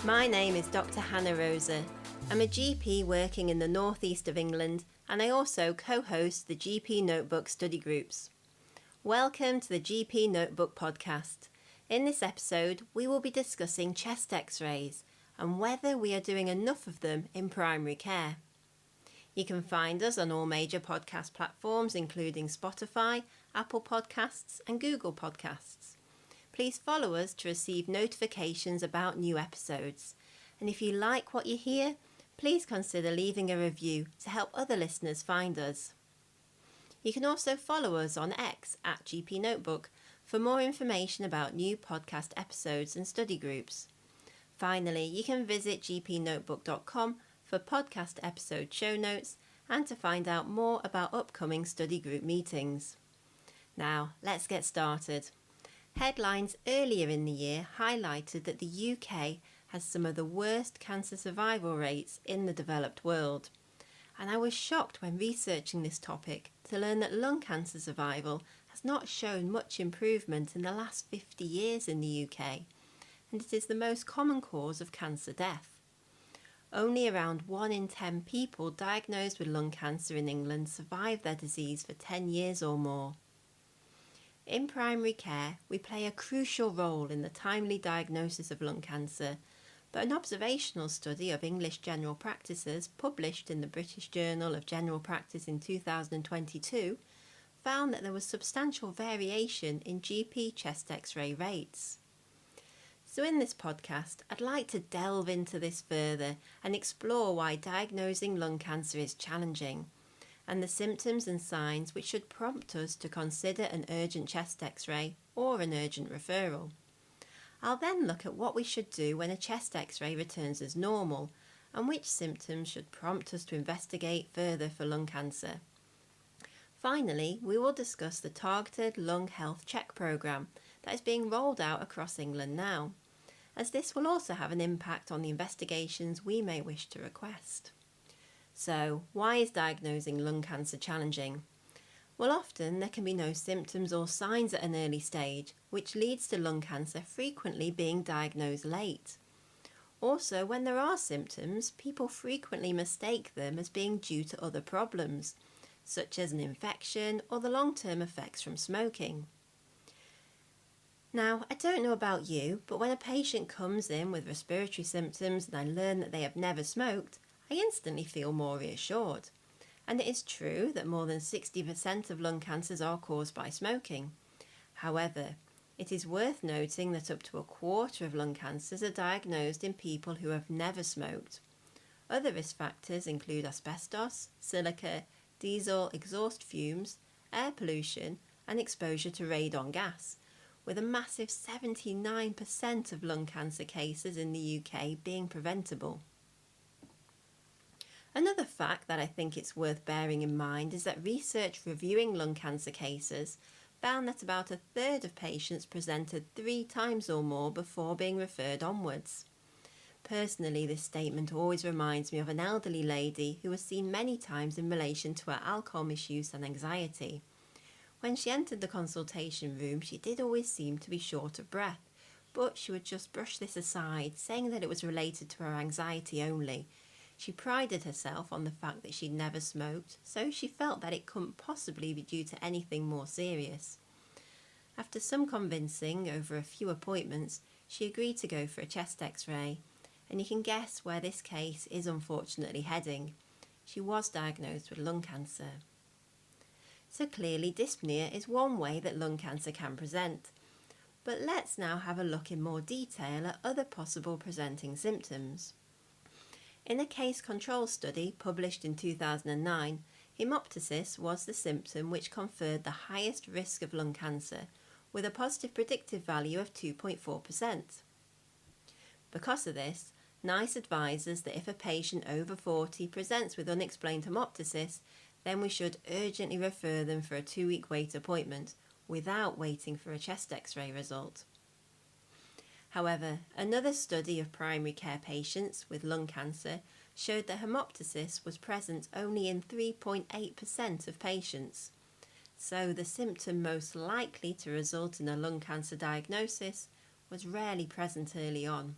My name is Dr. Hannah Rosa. I'm a GP working in the northeast of England, and I also co-host the GP Notebook study groups. Welcome to the GP Notebook podcast. In this episode, we will be discussing chest x-rays and whether we are doing enough of them in primary care. You can find us on all major podcast platforms including Spotify, Apple Podcasts and Google Podcasts. Please follow us to receive notifications about new episodes. And if you like what you hear, please consider leaving a review to help other listeners find us. You can also follow us on X at GPnotebook for more information about new podcast episodes and study groups. Finally, you can visit GPnotebook.com for podcast episode show notes and to find out more about upcoming study group meetings. Now, let's get started. Headlines earlier in the year highlighted that the UK has some of the worst cancer survival rates in the developed world. And I was shocked when researching this topic to learn that lung cancer survival has not shown much improvement in the last 50 years in the UK, and it is the most common cause of cancer death. Only around 1 in 10 people diagnosed with lung cancer in England survive their disease for 10 years or more. In primary care, we play a crucial role in the timely diagnosis of lung cancer, but an observational study of English general practices published in the British Journal of General Practice in 2022 found that there was substantial variation in GP chest x-ray rates. So in this podcast, I'd like to delve into this further and explore why diagnosing lung cancer is challenging, and the symptoms and signs which should prompt us to consider an urgent chest x-ray or an urgent referral. I'll then look at what we should do when a chest x-ray returns as normal and which symptoms should prompt us to investigate further for lung cancer. Finally, we will discuss the targeted lung health check programme that is being rolled out across England now, as this will also have an impact on the investigations we may wish to request. So, why is diagnosing lung cancer challenging? Well, often there can be no symptoms or signs at an early stage, which leads to lung cancer frequently being diagnosed late. Also, when there are symptoms, people frequently mistake them as being due to other problems, such as an infection or the long-term effects from smoking. Now, I don't know about you, but when a patient comes in with respiratory symptoms and I learn that they have never smoked, I instantly feel more reassured. And it is true that more than 60% of lung cancers are caused by smoking. However, it is worth noting that up to a quarter of lung cancers are diagnosed in people who have never smoked. Other risk factors include asbestos, silica, diesel exhaust fumes, air pollution, and exposure to radon gas, with a massive 79% of lung cancer cases in the UK being preventable. Another fact that I think it's worth bearing in mind is that research reviewing lung cancer cases found that about a third of patients presented 3 times or more before being referred onwards. Personally, this statement always reminds me of an elderly lady who was seen many times in relation to her alcohol misuse and anxiety. When she entered the consultation room, she did always seem to be short of breath, but she would just brush this aside, saying that it was related to her anxiety only. She prided herself on the fact that she'd never smoked, so she felt that it couldn't possibly be due to anything more serious. After some convincing over a few appointments, she agreed to go for a chest x-ray, and you can guess where this case is unfortunately heading. She was diagnosed with lung cancer. So clearly dyspnea is one way that lung cancer can present. But let's now have a look in more detail at other possible presenting symptoms. In a case control study published in 2009, hemoptysis was the symptom which conferred the highest risk of lung cancer, with a positive predictive value of 2.4%. Because of this, NICE advises that if a patient over 40 presents with unexplained hemoptysis, then we should urgently refer them for a 2-week wait appointment without waiting for a chest x-ray result. However, another study of primary care patients with lung cancer showed that hemoptysis was present only in 3.8% of patients. So the symptom most likely to result in a lung cancer diagnosis was rarely present early on.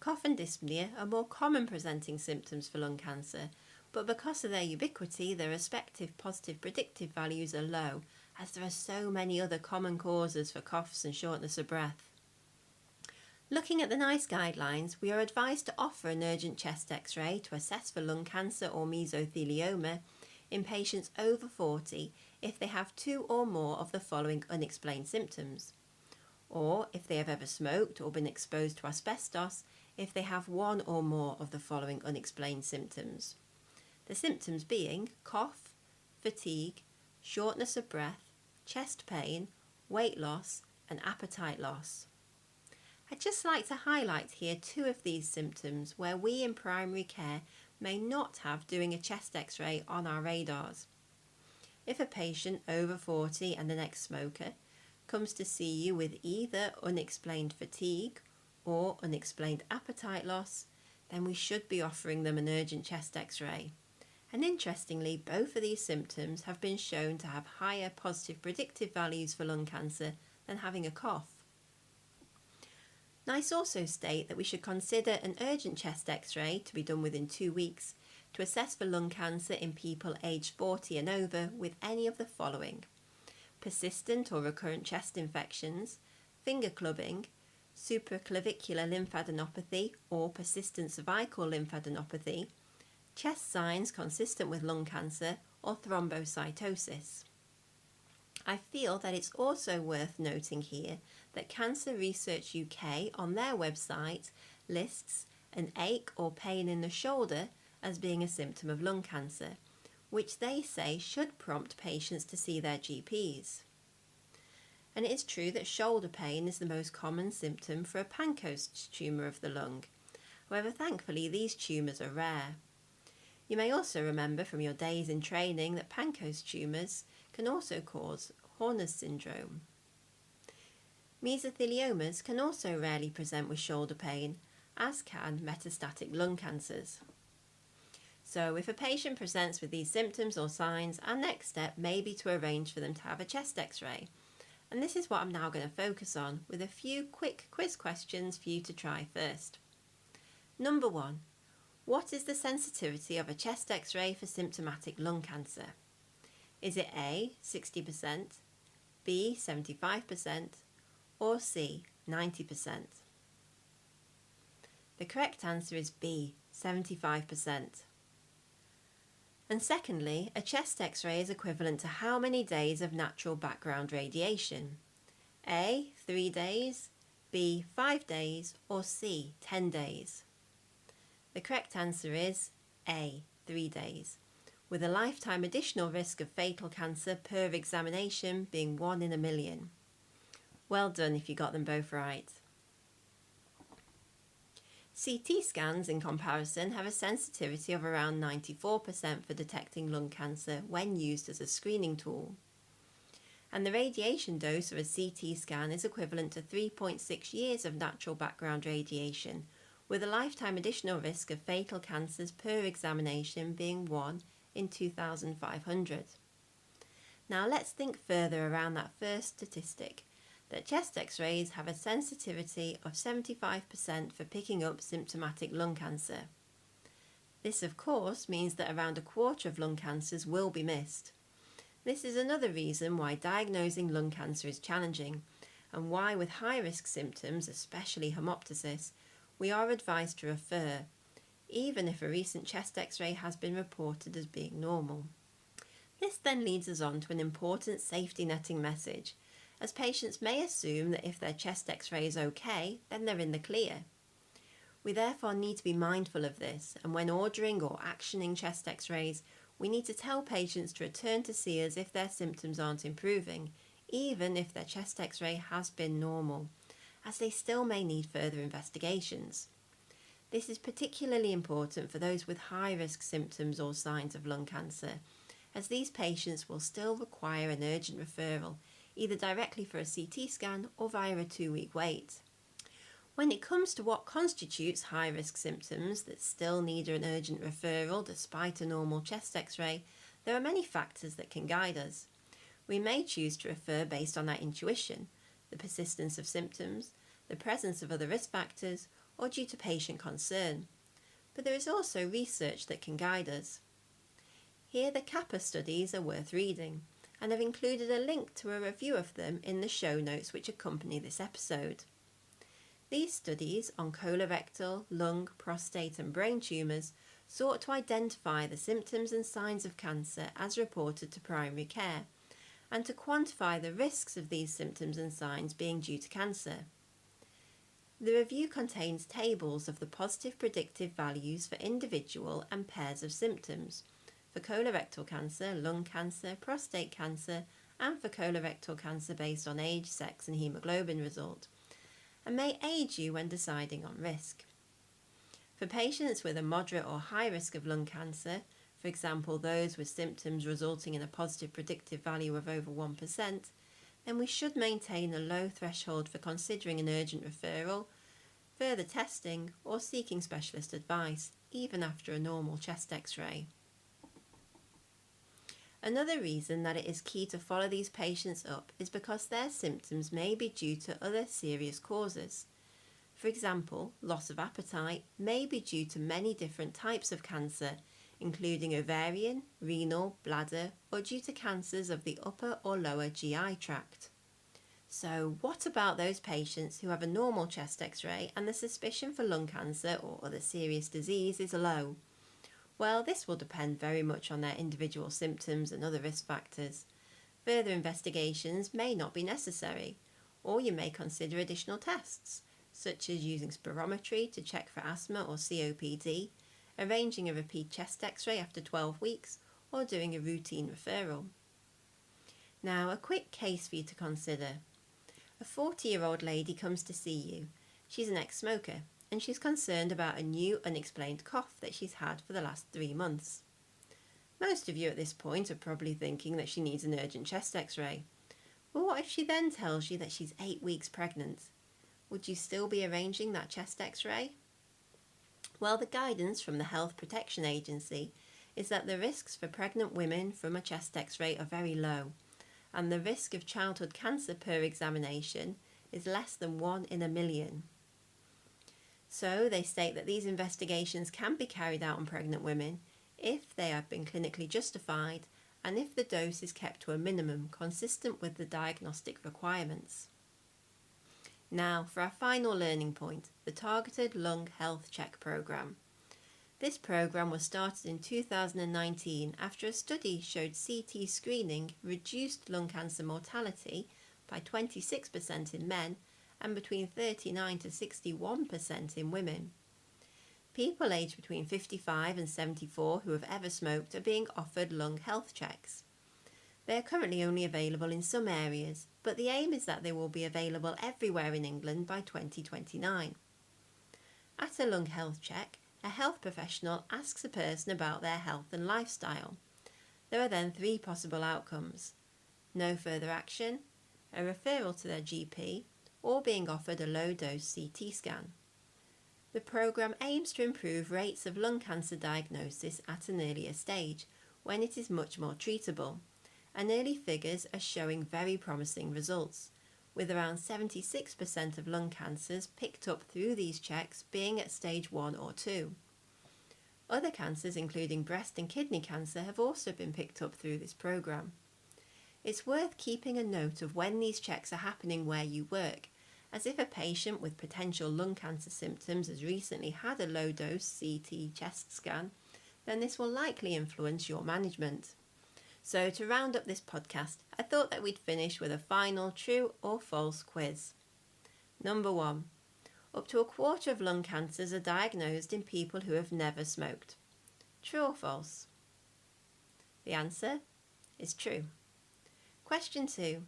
Cough and dyspnea are more common presenting symptoms for lung cancer, but because of their ubiquity, their respective positive predictive values are low, as there are so many other common causes for coughs and shortness of breath. Looking at the NICE guidelines, we are advised to offer an urgent chest X-ray to assess for lung cancer or mesothelioma in patients over 40 if they have 2 or more of the following unexplained symptoms, or if they have ever smoked or been exposed to asbestos if they have 1 or more of the following unexplained symptoms. The symptoms being cough, fatigue, shortness of breath, chest pain, weight loss and appetite loss. I'd just like to highlight here 2 of these symptoms where we in primary care may not have doing a chest X-ray on our radars. If a patient over 40 and an ex-smoker comes to see you with either unexplained fatigue or unexplained appetite loss, then we should be offering them an urgent chest X-ray. And interestingly, both of these symptoms have been shown to have higher positive predictive values for lung cancer than having a cough. NICE also state that we should consider an urgent chest X-ray to be done within 2 weeks to assess for lung cancer in people aged 40 and over with any of the following: persistent or recurrent chest infections, finger clubbing, supraclavicular lymphadenopathy or persistent cervical lymphadenopathy, chest signs consistent with lung cancer, or thrombocytosis. I feel that it's also worth noting here that Cancer Research UK on their website lists an ache or pain in the shoulder as being a symptom of lung cancer, which they say should prompt patients to see their GPs. And it is true that shoulder pain is the most common symptom for a Pancoast tumour of the lung. However, thankfully these tumours are rare. You may also remember from your days in training that Pancoast tumours can also cause Horner's syndrome. Mesotheliomas can also rarely present with shoulder pain, as can metastatic lung cancers. So if a patient presents with these symptoms or signs, our next step may be to arrange for them to have a chest X-ray. And this is what I'm now going to focus on with a few quick quiz questions for you to try first. Number 1. What is the sensitivity of a chest X-ray for symptomatic lung cancer? Is it A, 60%, B, 75%, or C, 90%? The correct answer is B, 75%. And secondly, a chest X-ray is equivalent to how many days of natural background radiation? A, 3 days, B, 5 days, or C, 10 days? The correct answer is A, 3 days, with a lifetime additional risk of fatal cancer per examination being 1 in a million. Well done if you got them both right. CT scans, in comparison, have a sensitivity of around 94% for detecting lung cancer when used as a screening tool. And the radiation dose of a CT scan is equivalent to 3.6 years of natural background radiation, with a lifetime additional risk of fatal cancers per examination being 1 in 2,500. Now let's think further around that first statistic, that chest X-rays have a sensitivity of 75% for picking up symptomatic lung cancer. This of course means that around a quarter of lung cancers will be missed. This is another reason why diagnosing lung cancer is challenging, and why with high-risk symptoms, especially hemoptysis, we are advised to refer, even if a recent chest X-ray has been reported as being normal. This then leads us on to an important safety netting message, as patients may assume that if their chest X-ray is okay, then they're in the clear. We therefore need to be mindful of this, and when ordering or actioning chest X-rays, we need to tell patients to return to see us if their symptoms aren't improving, even if their chest X-ray has been normal, as they still may need further investigations. This is particularly important for those with high-risk symptoms or signs of lung cancer, as these patients will still require an urgent referral, either directly for a CT scan or via a 2-week wait. When it comes to what constitutes high-risk symptoms that still need an urgent referral despite a normal chest X-ray, there are many factors that can guide us. We may choose to refer based on our intuition, the persistence of symptoms, the presence of other risk factors, or due to patient concern. But there is also research that can guide us. Here the Kappa studies are worth reading, and I've included a link to a review of them in the show notes which accompany this episode. These studies on colorectal, lung, prostate and brain tumours sought to identify the symptoms and signs of cancer as reported to primary care, and to quantify the risks of these symptoms and signs being due to cancer. The review contains tables of the positive predictive values for individual and pairs of symptoms, for colorectal cancer, lung cancer, prostate cancer, and for colorectal cancer based on age, sex and haemoglobin result, and may aid you when deciding on risk. For patients with a moderate or high risk of lung cancer, for example those with symptoms resulting in a positive predictive value of over 1%, then we should maintain a low threshold for considering an urgent referral, further testing or seeking specialist advice, even after a normal chest x-ray. Another reason that it is key to follow these patients up is because their symptoms may be due to other serious causes. For example, loss of appetite may be due to many different types of cancer, including ovarian, renal, bladder, or due to cancers of the upper or lower GI tract. So what about those patients who have a normal chest x-ray and the suspicion for lung cancer or other serious disease is low? Well, this will depend very much on their individual symptoms and other risk factors. Further investigations may not be necessary, or you may consider additional tests, such as using spirometry to check for asthma or COPD, arranging a repeat chest x-ray after 12 weeks, or doing a routine referral. Now, a quick case for you to consider. A 40-year-old lady comes to see you. She's an ex-smoker, and she's concerned about a new unexplained cough that she's had for the last 3 months. Most of you at this point are probably thinking that she needs an urgent chest x-ray. But what if she then tells you that she's 8 weeks pregnant? Would you still be arranging that chest x-ray? Well, the guidance from the Health Protection Agency is that the risks for pregnant women from a chest x-ray are very low, and the risk of childhood cancer per examination is less than 1 in a million. So they state that these investigations can be carried out on pregnant women if they have been clinically justified and if the dose is kept to a minimum consistent with the diagnostic requirements. Now for our final learning point, the Targeted Lung Health Check Programme. This programme was started in 2019 after a study showed CT screening reduced lung cancer mortality by 26% in men and between 39 to 61% in women. People aged between 55 and 74 who have ever smoked are being offered lung health checks. They are currently only available in some areas, but the aim is that they will be available everywhere in England by 2029. At a lung health check, a health professional asks a person about their health and lifestyle. There are then 3 possible outcomes: no further action, a referral to their GP, or being offered a low-dose CT scan. The programme aims to improve rates of lung cancer diagnosis at an earlier stage, when it is much more treatable, and early figures are showing very promising results, with around 76% of lung cancers picked up through these checks being at stage 1 or 2. Other cancers, including breast and kidney cancer, have also been picked up through this programme. It's worth keeping a note of when these checks are happening where you work, as if a patient with potential lung cancer symptoms has recently had a low-dose CT chest scan, then this will likely influence your management. So to round up this podcast, I thought that we'd finish with a final true or false quiz. Number 1. Up to a quarter of lung cancers are diagnosed in people who have never smoked. True or false? The answer is true. Question 2.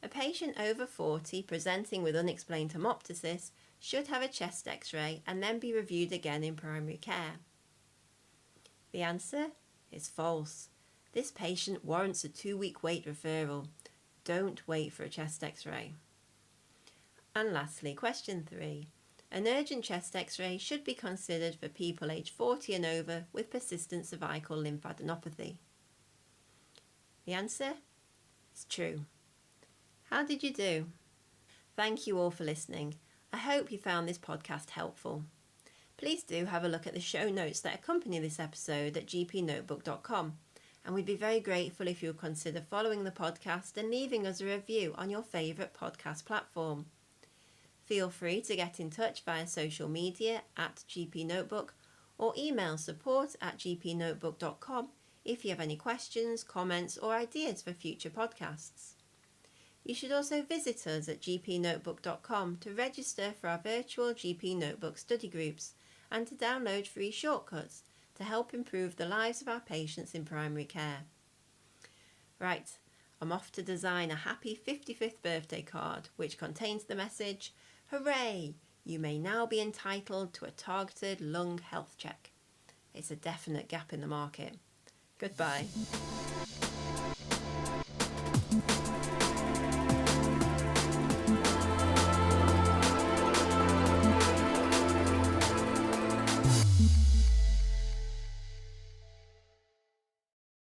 A patient over 40 presenting with unexplained hemoptysis should have a chest x-ray and then be reviewed again in primary care. The answer is false. This patient warrants a 2-week wait referral. Don't wait for a chest x-ray. And lastly, question 3. An urgent chest x-ray should be considered for people aged 40 and over with persistent cervical lymphadenopathy. The answer is true. How did you do? Thank you all for listening. I hope you found this podcast helpful. Please do have a look at the show notes that accompany this episode at GPnotebook.com, and we'd be very grateful if you would consider following the podcast and leaving us a review on your favourite podcast platform. Feel free to get in touch via social media at GPnotebook or email support@GPnotebook.com if you have any questions, comments or ideas for future podcasts. You should also visit us at GPnotebook.com to register for our virtual GP Notebook study groups and to download free shortcuts to help improve the lives of our patients in primary care. Right, I'm off to design a happy 55th birthday card which contains the message, "Hooray! You may now be entitled to a targeted lung health check." It's a definite gap in the market. Goodbye.